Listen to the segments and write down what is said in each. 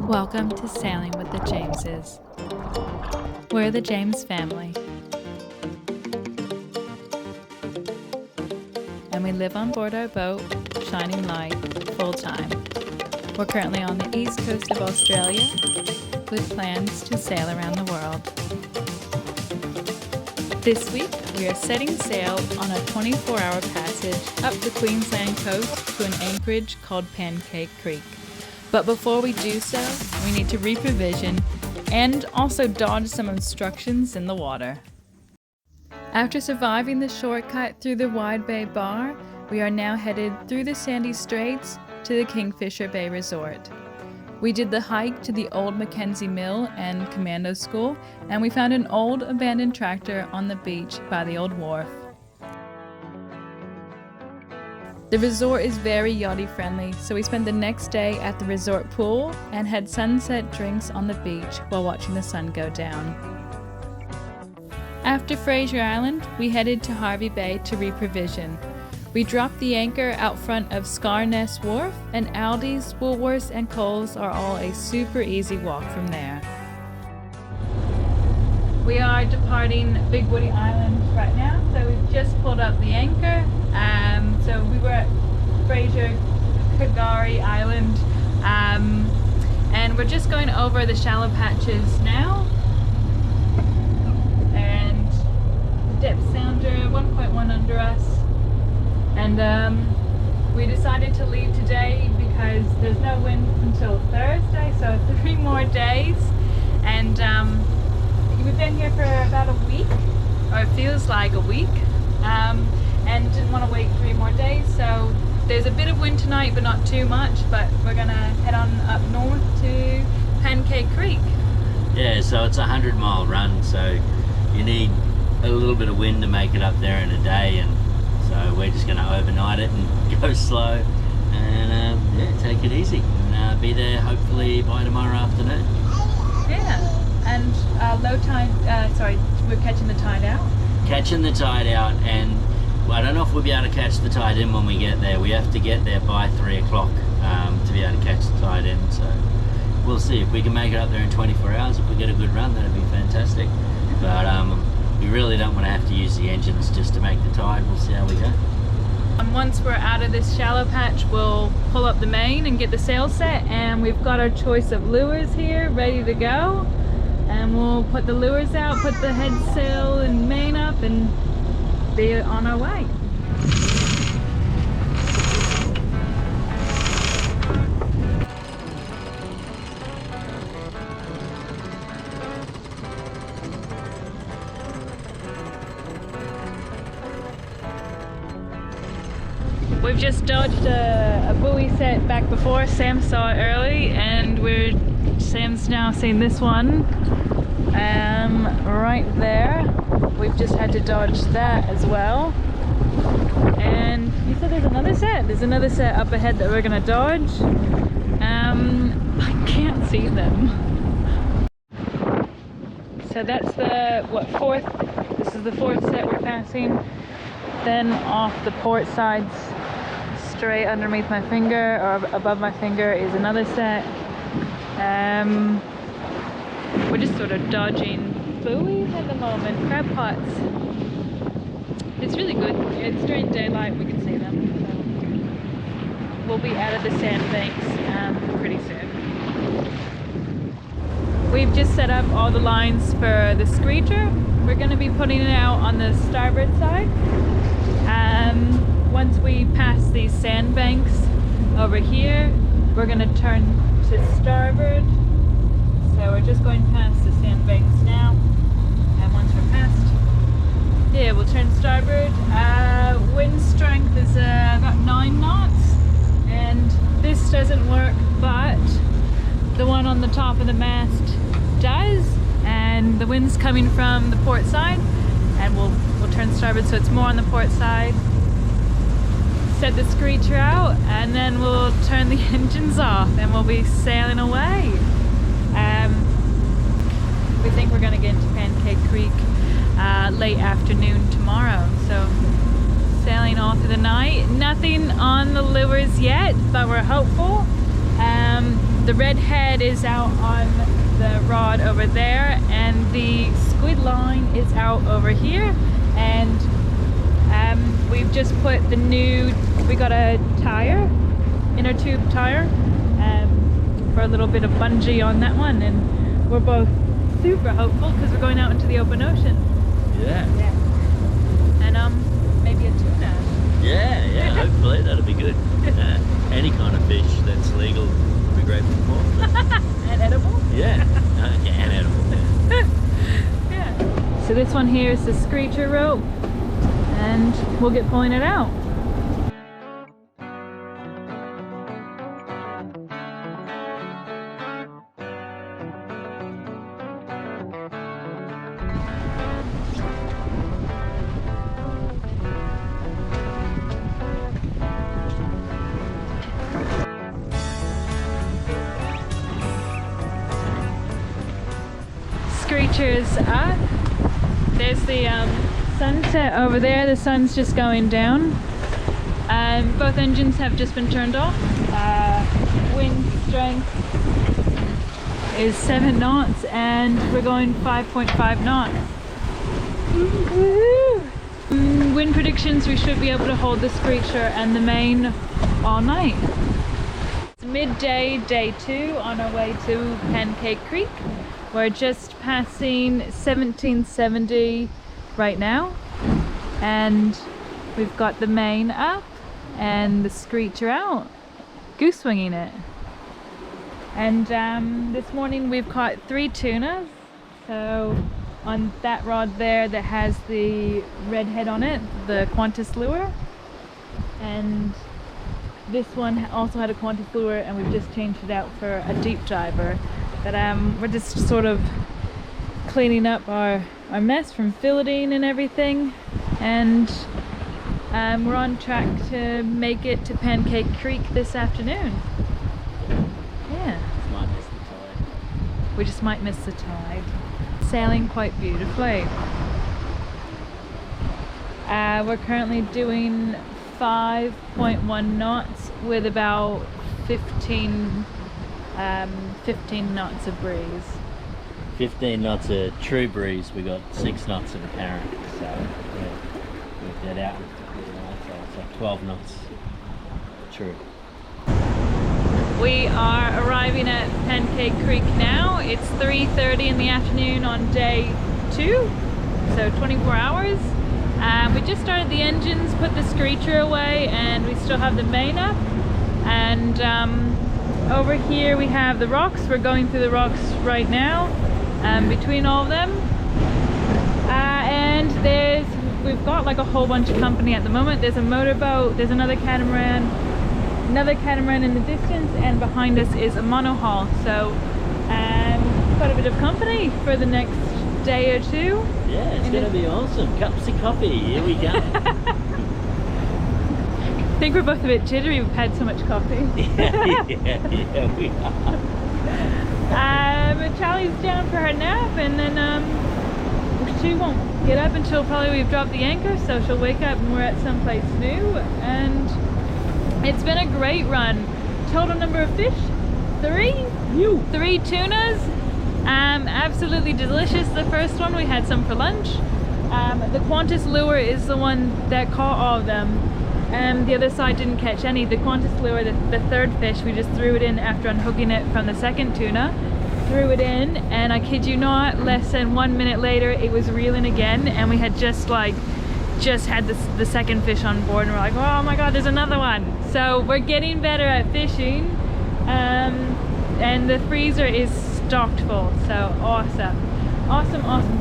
Welcome to Sailing with the Jameses. We're the James family, and we live on board our boat, Shining Light, full time. We're currently on the east coast of Australia, with plans to sail around the world. This week, we are setting sail on a 24-hour passage up the Queensland coast to an anchorage called Pancake Creek. But before we do so, we need to reprovision and also dodge some obstructions in the water. After surviving the shortcut through the Wide Bay Bar, we are now headed through the sandy straits to the Kingfisher Bay Resort. We did the hike to the old Mackenzie Mill and Commando School, and we found an old abandoned tractor on the beach by the old wharf. The resort is very yachty friendly, so we spent the next day at the resort pool and had sunset drinks on the beach while watching the sun go down. After Fraser Island, we headed to Hervey Bay to reprovision. We dropped the anchor out front of Scarness Wharf, and Aldi's, Woolworths and Coles are all a super easy walk from there. We are departing Big Woody Island right now, so we've just pulled up the anchor. So we were at Fraser Island, and we're just going over the shallow patches now. And the depth sounder 1.1 under us. And we decided to leave today because there's no wind until Thursday, so 3 more days. And we've been here for about a week, or it feels like a week, and didn't want to wait 3 more days. So there's a bit of wind tonight, but not too much. But we're gonna head on up north to Pancake Creek. Yeah, so it's a 100-mile run, so you need a little bit of wind to make it up there in a day, and so we're just going to overnight it and go slow and yeah, take it easy and be there hopefully by tomorrow afternoon. Yeah, and low tide, we're catching the tide out? Catching the tide out, and I don't know if we'll be able to catch the tide in when we get there. We have to get there by 3 o'clock to be able to catch the tide in, so we'll see if we can make it up there in 24 hours. If we get a good run, that'd be fantastic. But we really don't want to have to use the engines just to make the tide. We'll see how we go. And once we're out of this shallow patch, we'll pull up the main and get the sail set, and we've got our choice of lures here ready to go, and we'll put the lures out, put the head sail and main up, and be on our way. We've just dodged a buoy set back before. Sam saw it early, and Sam's now seen this one right there. We've just had to dodge that as well. And you said there's another set? There's another set up ahead that we're gonna dodge. I can't see them. So that's the, fourth? This is the 4th set we're passing. Then off the port sides, straight underneath my finger or above my finger, is another set. We're just sort of dodging buoys at the moment, crab pots. It's really good. It's during daylight, we can see them. So we'll be out of the sandbanks pretty soon. We've just set up all the lines for the screecher. We're going to be putting it out on the starboard side. Once we pass these sandbanks over here, we're going to turn to starboard. So we're just going past the sandbanks now, and once we're past, yeah, we'll turn starboard. Wind strength is about 9 knots, and this doesn't work, but the one on the top of the mast does, and the wind's coming from the port side, and we'll turn starboard so it's more on the port side. Set the screecher out, and then we'll turn the engines off, and we'll be sailing away. We think we're going to get into Pancake Creek late afternoon tomorrow, so sailing all through the night. Nothing on the lures yet, but we're hopeful. The red head is out on the rod over there, and the squid line is out over here. And we've just put the new, we got a tire, inner tube tire, for a little bit of bungee on that one, and we're both super hopeful because we're going out into the open ocean. Yeah. And maybe a tuna. Yeah, hopefully that'll be good. Any kind of fish that's legal, we're grateful for. And edible? Yeah, and edible. Yeah. So this one here is the screecher rope, and we'll get pulling it out. Screechers up. There's the sunset over there. The sun's just going down. Both engines have just been turned off. Wind strength is 7 knots, and we're going 5.5 knots. Woohoo! Wind predictions, we should be able to hold the screecher and the main all night. It's midday, day 2, on our way to Pancake Creek. We're just passing 1770 right now, and we've got the main up and the screecher out, goose winging it. And this morning we've caught 3 tunas. So on that rod there that has the red head on it, the Qantas lure, and this one also had a Qantas lure, and we've just changed it out for a deep diver. But we're just sort of cleaning up our mess from filleting and everything, and we're on track to make it to Pancake Creek this afternoon. Yeah. Might miss the tide. We just might miss the tide. Sailing quite beautifully. We're currently doing 5.1 knots with about 15 knots of breeze. 15 knots of true breeze, we got 6 knots of apparent, so yeah, work that out. So 12 knots true. We are arriving at Pancake Creek now. It's 3:30 in the afternoon on day 2, so 24 hours. We just started the engines, put the screecher away, and we still have the main up. And over here we have the rocks. We're going through the rocks right now, between all of them. And we've got like a whole bunch of company at the moment. There's a motorboat, there's another catamaran in the distance, and behind us is a monohull. So quite a bit of company for the next day or 2. Yeah, it's going to be awesome. Cups of coffee, here we go. I think we're both a bit jittery, we've had so much coffee. yeah, we are. But Charlie's down for her nap, and then she won't get up until probably we've dropped the anchor, so she'll wake up and we're at someplace new. And it's been a great run. Total number of fish, 3. 3 tunas. Absolutely delicious. The first one, we had some for lunch. The Qantas lure is the one that caught all of them. The other side didn't catch any. The Qantas lure, the third fish, we just threw it in after unhooking it from the second tuna. Threw it in, and I kid you not, less than 1 minute later it was reeling again, and we had just had the second fish on board, and we're like, oh my god, there's another one. So we're getting better at fishing, and the freezer is stocked full. So awesome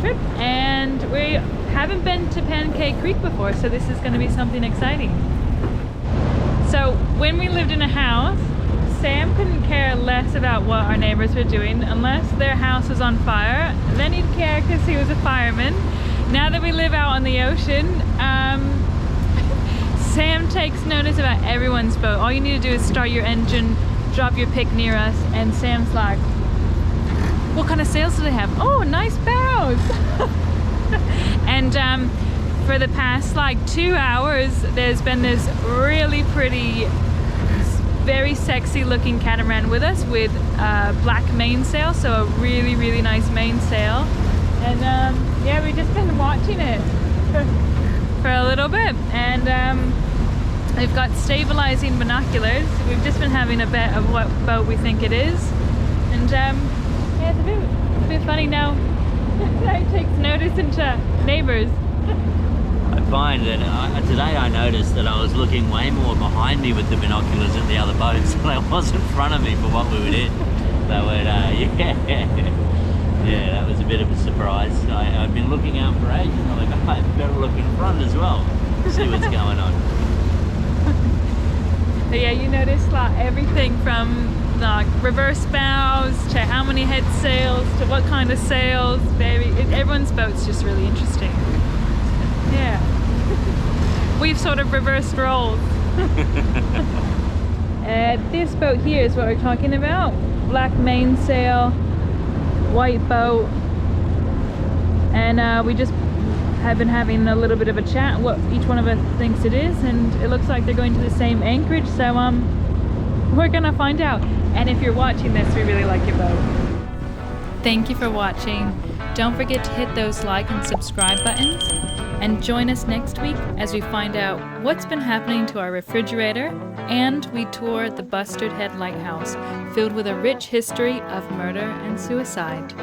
trip. And we haven't been to Pancake Creek before, so this is going to be something exciting. So when we lived in a house, Sam couldn't care less about what our neighbors were doing unless their house was on fire. Then he'd care because he was a fireman. Now that we live out on the ocean, Sam takes notice about everyone's boat. All you need to do is start your engine, drop your pick near us, and Sam's like, what kind of sails do they have? Oh, nice bows. And for the past like 2 hours, there's been this really pretty very sexy looking catamaran with us with black mainsail, so a really, really nice mainsail. And yeah, we've just been watching it for a little bit, and we've got stabilizing binoculars. We've just been having a bet of what boat we think it is, and yeah, it's a bit funny now. Now it takes notice into neighbors. I find that today I noticed that I was looking way more behind me with the binoculars at the other boats than I was in front of me for what we were in. So yeah, that was a bit of a surprise. I've been looking out for ages, and I'm like, I better look in front as well to see what's going on. So yeah, you notice like everything from like reverse bows to how many head sails to what kind of sails. Everyone's boat's just really interesting. Yeah. We've sort of reversed roles. This boat here is what we're talking about. Black mainsail, white boat, and we just have been having a little bit of a chat what each one of us thinks it is, and it looks like they're going to the same anchorage, so we're gonna find out. And if you're watching this, we really like your boat. Thank you for watching. Don't forget to hit those like and subscribe buttons, and join us next week as we find out what's been happening to our refrigerator, and we tour the Bustard Head Lighthouse, filled with a rich history of murder and suicide.